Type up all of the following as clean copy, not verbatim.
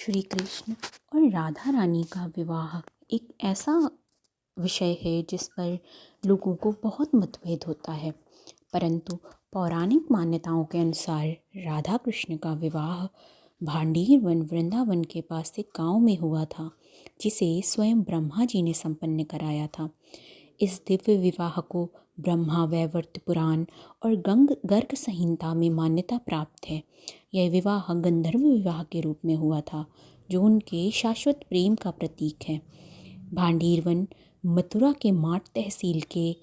श्री कृष्ण और राधा रानी का विवाह एक ऐसा विषय है जिस पर लोगों को बहुत मतभेद होता है, परंतु पौराणिक मान्यताओं के अनुसार राधा कृष्ण का विवाह भांडीर वन वृंदावन के पास एक गांव में हुआ था, जिसे स्वयं ब्रह्मा जी ने संपन्न कराया था। इस दिव्य विवाह को ब्रह्मा वैवर्त पुराण और गर्ग संहिता में मान्यता प्राप्त है। यह विवाह गंधर्व विवाह के रूप में हुआ था, जो उनके शाश्वत प्रेम का प्रतीक है। भांडीर वन मथुरा के माट तहसील के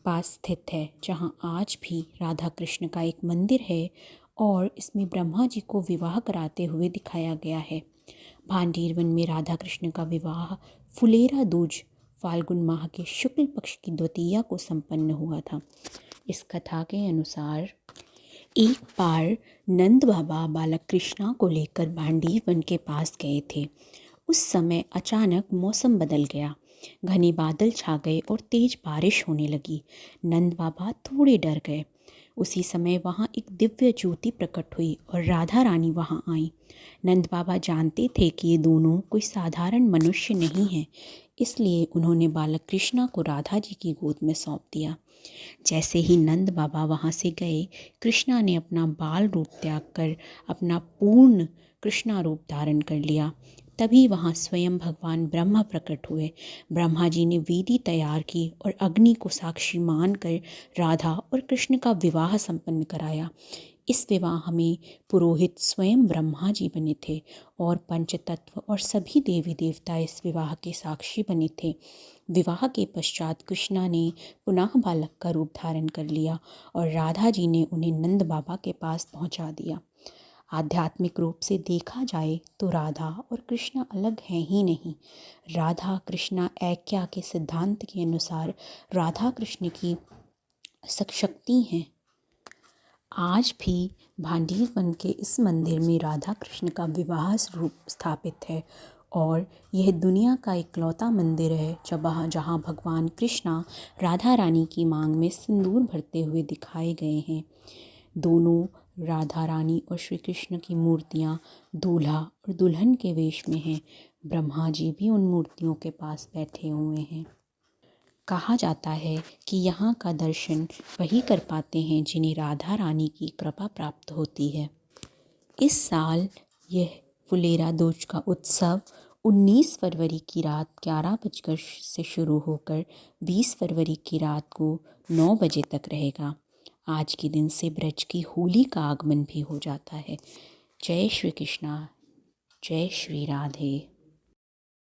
पास स्थित है, जहां आज भी राधा कृष्ण का एक मंदिर है और इसमें ब्रह्मा जी को विवाह कराते हुए दिखाया गया है। भांडीर वन में राधा कृष्ण का विवाह फुलेरा दूज फाल्गुन माह के शुक्ल पक्ष की द्वितीया को संपन्न हुआ था। इस कथा के अनुसार एक बार नंद बाबा बालक कृष्णा को लेकर भांडीर वन के पास गए थे। उस समय अचानक मौसम बदल गया, घने बादल छा गए और तेज बारिश होने लगी। नंद बाबा थोड़े डर गए। उसी समय वहाँ एक दिव्य ज्योति प्रकट हुई और राधा रानी वहाँ आई। नंद बाबा जानते थे कि ये दोनों कोई साधारण मनुष्य नहीं हैं, इसलिए उन्होंने बालक कृष्णा को राधा जी की गोद में सौंप दिया। जैसे ही नंद बाबा वहाँ से गए, कृष्णा ने अपना बाल रूप त्याग कर अपना पूर्ण कृष्णा रूप धारण कर लिया। तभी वहाँ स्वयं भगवान ब्रह्मा प्रकट हुए। ब्रह्मा जी ने वेदी तैयार की और अग्नि को साक्षी मानकर राधा और कृष्ण का विवाह संपन्न कराया। इस विवाह में पुरोहित स्वयं ब्रह्मा जी बने थे और पंचतत्व और सभी देवी देवता इस विवाह के साक्षी बने थे। विवाह के पश्चात कृष्णा ने पुनः बालक का रूप धारण कर लिया और राधा जी ने उन्हें नंद बाबा के पास पहुंचा दिया। आध्यात्मिक रूप से देखा जाए तो राधा और कृष्णा अलग हैं ही नहीं। राधा कृष्णा ऐक्या के सिद्धांत के अनुसार राधा कृष्ण की शक्ति हैं। आज भी भांडीर वन के इस मंदिर में राधा कृष्ण का विवाह रूप स्थापित है और यह दुनिया का इकलौता मंदिर है जहाँ भगवान कृष्णा राधा रानी की मांग में सिंदूर भरते हुए दिखाए गए हैं। दोनों राधा रानी और श्री कृष्ण की मूर्तियाँ दूल्हा और दुल्हन के वेश में हैं। ब्रह्मा जी भी उन मूर्तियों के पास बैठे हुए हैं। कहा जाता है कि यहाँ का दर्शन वही कर पाते हैं जिन्हें राधा रानी की कृपा प्राप्त होती है। इस साल यह फुलेरा दूज का उत्सव 19 फरवरी की रात 11 बजकर से शुरू होकर 20 फरवरी की रात को 9 बजे तक रहेगा। आज के दिन से ब्रज की होली का आगमन भी हो जाता है। जय श्री कृष्णा, जय श्री राधे।